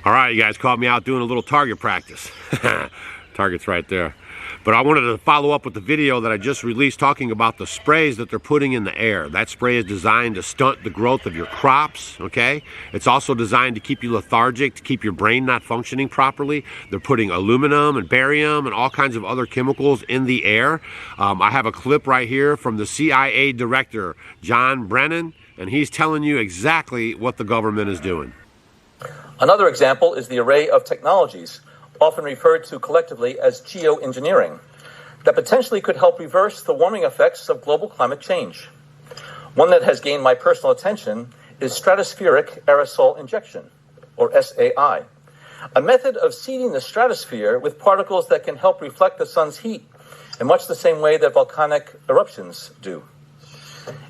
All right, you guys caught me out doing a little target practice. Target's right there. But I wanted to follow up with the video that I just released talking about the sprays that they're putting in the air. That spray is designed to stunt the growth of your crops, okay? It's also designed to keep you lethargic, to keep your brain not functioning properly. They're putting aluminum and barium and all kinds of other chemicals in the air. I have a clip right here from the CIA director, John Brennan, and he's telling you exactly what the government is doing. Another example is the array of technologies, often referred to collectively as geoengineering, that potentially could help reverse the warming effects of global climate change. One that has gained my personal attention is stratospheric aerosol injection, or SAI, a method of seeding the stratosphere with particles that can help reflect the sun's heat in much the same way that volcanic eruptions do.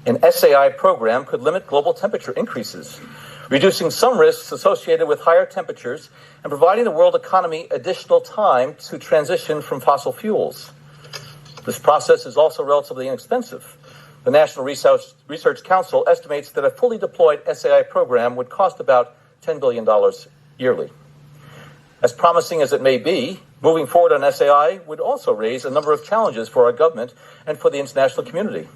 An SAI program could limit global temperature increases, reducing some risks associated with higher temperatures and providing the world economy additional time to transition from fossil fuels. This process is also relatively inexpensive. The National Research Council estimates that a fully deployed SAI program would cost about $10 billion yearly. As promising as it may be, moving forward on SAI would also raise a number of challenges for our government and for the international community.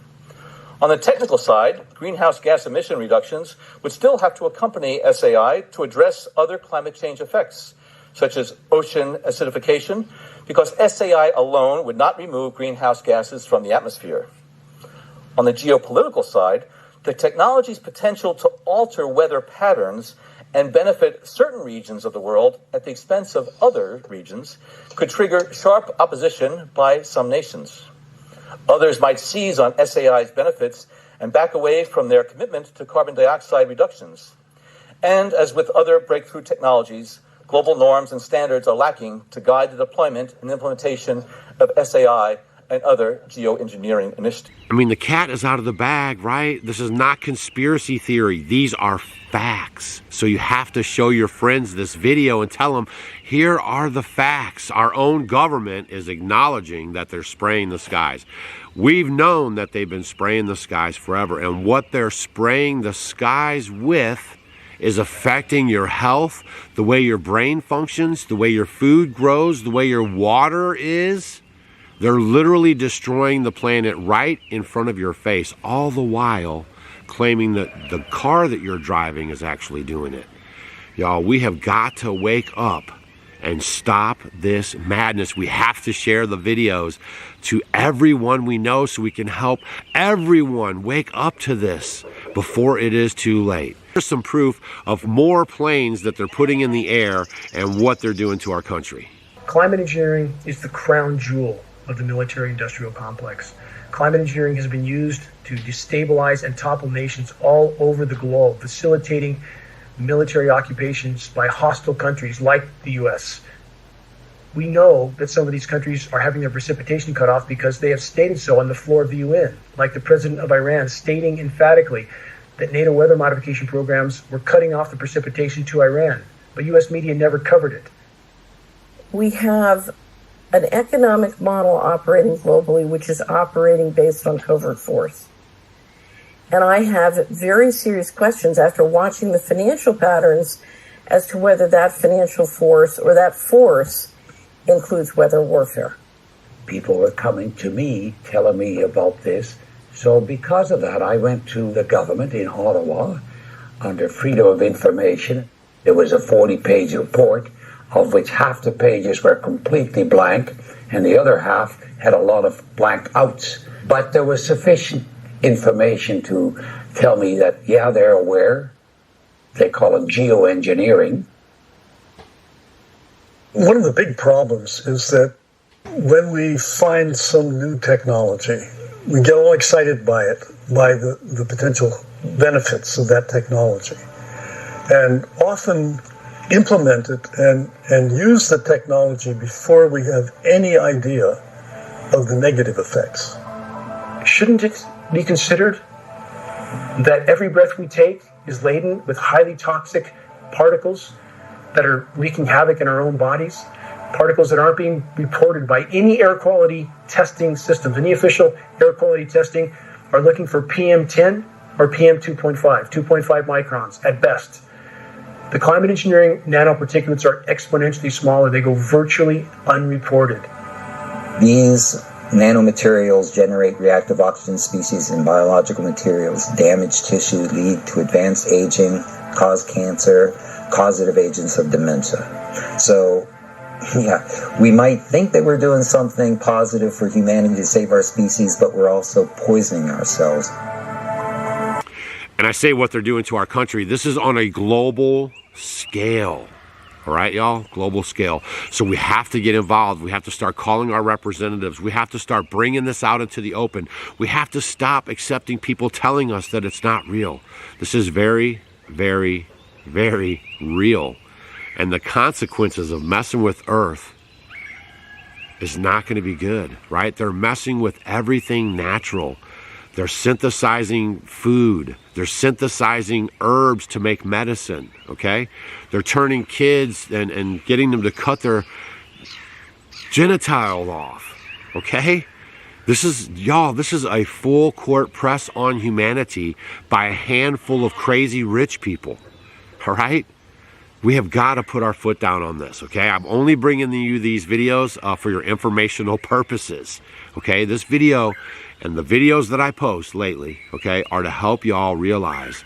On the technical side, greenhouse gas emission reductions would still have to accompany SAI to address other climate change effects, such as ocean acidification, because SAI alone would not remove greenhouse gases from the atmosphere. On the geopolitical side, the technology's potential to alter weather patterns and benefit certain regions of the world at the expense of other regions could trigger sharp opposition by some nations. Others might seize on SAI's benefits and back away from their commitment to carbon dioxide reductions. And as with other breakthrough technologies, global norms and standards are lacking to guide the deployment and implementation of SAI and other geoengineering initiatives. I mean, the cat is out of the bag, right? This is not conspiracy theory. These are facts. So you have to show your friends this video and tell them, here are the facts. Our own government is acknowledging that they're spraying the skies. We've known that they've been spraying the skies forever, and what they're spraying the skies with is affecting your health, the way your brain functions, the way your food grows, the way your water is. They're literally destroying the planet right in front of your face, all the while claiming that the car that you're driving is actually doing it. Y'all, we have got to wake up and stop this madness. We have to share the videos to everyone we know so we can help everyone wake up to this before it is too late. Here's some proof of more planes that they're putting in the air and what they're doing to our country. Climate engineering is the crown jewel of the military-industrial complex. Climate engineering has been used to destabilize and topple nations all over the globe, facilitating military occupations by hostile countries like the U.S. We know that some of these countries are having their precipitation cut off because they have stated so on the floor of the UN, like the president of Iran stating emphatically that NATO weather modification programs were cutting off the precipitation to Iran, but U.S. media never covered it. We have an economic model operating globally, which is operating based on covert force. And I have very serious questions after watching the financial patterns as to whether that financial force or that force includes weather warfare. People were coming to me, telling me about this. So because of that, I went to the government in Ottawa under Freedom of Information. There was a 40-page report, of which half the pages were completely blank, and the other half had a lot of blank outs. But there was sufficient information to tell me that, yeah, they're aware. They call it geoengineering. One of the big problems is that when we find some new technology, we get all excited by it, by the potential benefits of that technology, and often implement it and use the technology before we have any idea of the negative effects. Shouldn't it be considered that every breath we take is laden with highly toxic particles that are wreaking havoc in our own bodies? Particles that aren't being reported by any air quality testing systems. Any official air quality testing are looking for PM10 or PM2.5, 2.5 microns at best. The climate engineering nanoparticulates are exponentially smaller. They go virtually unreported. These nanomaterials generate reactive oxygen species in biological materials, damage tissue, lead to advanced aging, cause cancer, causative agents of dementia. So, yeah, we might think that we're doing something positive for humanity to save our species, but we're also poisoning ourselves. And I say what they're doing to our country, this is on a global scale. All right, y'all, global scale. So we have to get involved. We have to start calling our representatives. We have to start bringing this out into the open. We have to stop accepting people telling us that it's not real. This is very, very, very real. And the consequences of messing with Earth is not going to be good, right? They're messing with everything natural. They're synthesizing food. They're synthesizing herbs to make medicine, okay? They're turning kids and getting them to cut their genitals off, okay? This is a full court press on humanity by a handful of crazy rich people, all right? We have got to put our foot down on this, okay? I'm only bringing you these videos for your informational purposes, okay? This video and the videos that I post lately, okay, are to help y'all realize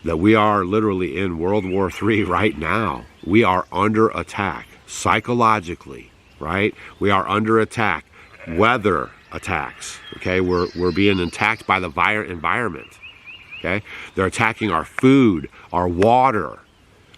that we are literally in World War III right now. We are under attack psychologically, right? We are under attack. Weather attacks, okay? We're being attacked by the environment, okay? They're attacking our food, our water,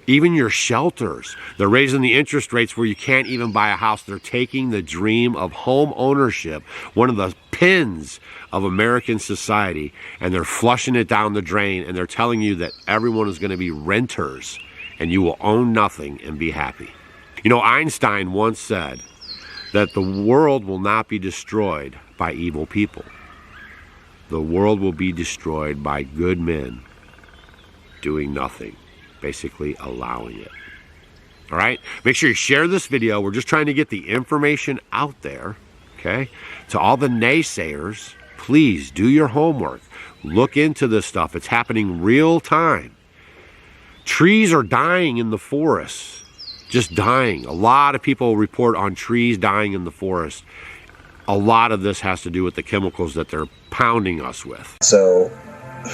even your shelters. They're raising the interest rates where you can't even buy a house. They're taking the dream of home ownership, one of the pins of American society, and they're flushing it down the drain, and they're telling you that everyone is going to be renters and you will own nothing and be happy. You know, Einstein once said that the world will not be destroyed by evil people. The world will be destroyed by good men doing nothing. Basically allowing it. All right, make sure you share this video. We're just trying to get the information out there, okay? To all the naysayers, please do your homework. Look into this stuff. It's happening real time. Trees are dying in the forests, just dying. A lot of people report on trees dying in the forest. A lot of this has to do with the chemicals that they're pounding us with. So,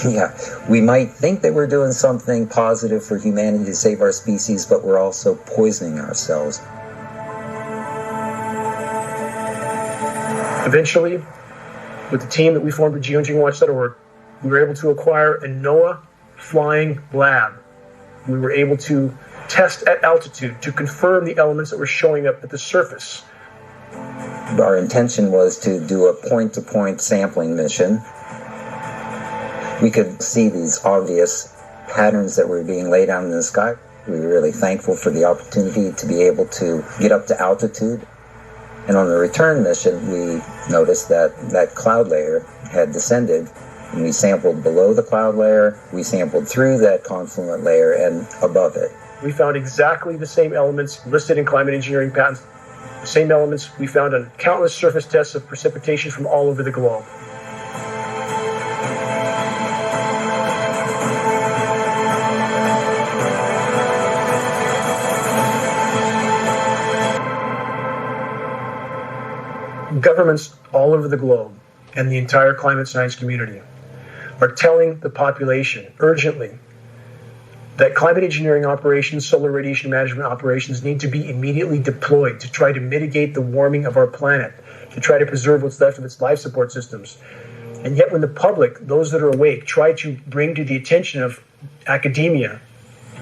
yeah, we might think that we're doing something positive for humanity to save our species, but we're also poisoning ourselves. Eventually, with the team that we formed at geoengineeringwatch.org, we were able to acquire a NOAA flying lab. We were able to test at altitude to confirm the elements that were showing up at the surface. Our intention was to do a point-to-point sampling mission. We could see these obvious patterns that were being laid out in the sky. We were really thankful for the opportunity to be able to get up to altitude. And on the return mission, we noticed that that cloud layer had descended, and we sampled below the cloud layer, we sampled through that confluent layer and above it. We found exactly the same elements listed in climate engineering patents, the same elements we found on countless surface tests of precipitation from all over the globe. Governments all over the globe and the entire climate science community are telling the population urgently that climate engineering operations, solar radiation management operations need to be immediately deployed to try to mitigate the warming of our planet, to try to preserve what's left of its life support systems. And yet when the public, those that are awake, try to bring to the attention of academia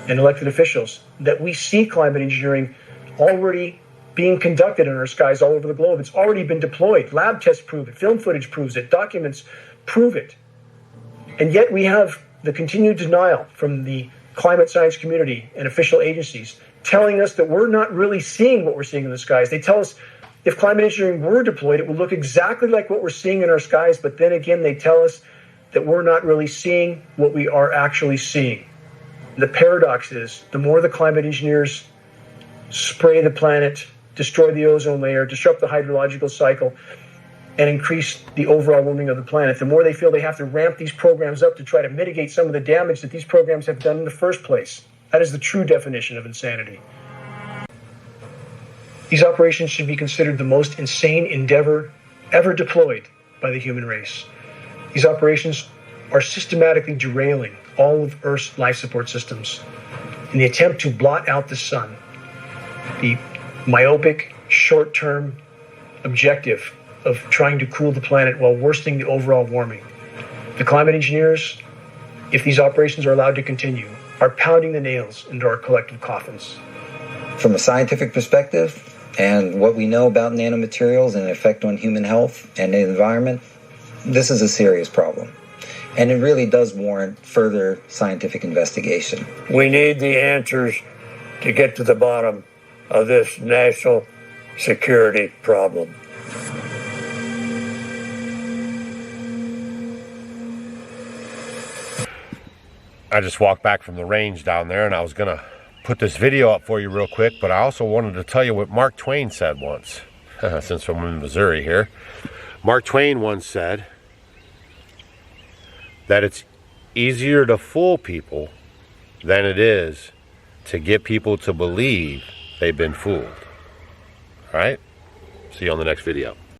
and elected officials that we see climate engineering already being conducted in our skies all over the globe. It's already been deployed. Lab tests prove it. Film footage proves it. Documents prove it. And yet we have the continued denial from the climate science community and official agencies telling us that we're not really seeing what we're seeing in the skies. They tell us if climate engineering were deployed, it would look exactly like what we're seeing in our skies. But then again, they tell us that we're not really seeing what we are actually seeing. The paradox is the more the climate engineers spray the planet, destroy the ozone layer, disrupt the hydrological cycle, and increase the overall warming of the planet, the more they feel they have to ramp these programs up to try to mitigate some of the damage that these programs have done in the first place. That is the true definition of insanity. These operations should be considered the most insane endeavor ever deployed by the human race. These operations are systematically derailing all of Earth's life support systems in the attempt to blot out the sun, the myopic, short-term objective of trying to cool the planet while worsening the overall warming. The climate engineers, if these operations are allowed to continue, are pounding the nails into our collective coffins. From a scientific perspective, and what we know about nanomaterials and their effect on human health and the environment, this is a serious problem. And it really does warrant further scientific investigation. We need the answers to get to the bottom of this national security problem. I just walked back from the range down there, and I was going to put this video up for you real quick, but I also wanted to tell you what Mark Twain said once, since I'm in Missouri here. Mark Twain once said that it's easier to fool people than it is to get people to believe they've been fooled. All right? See you on the next video.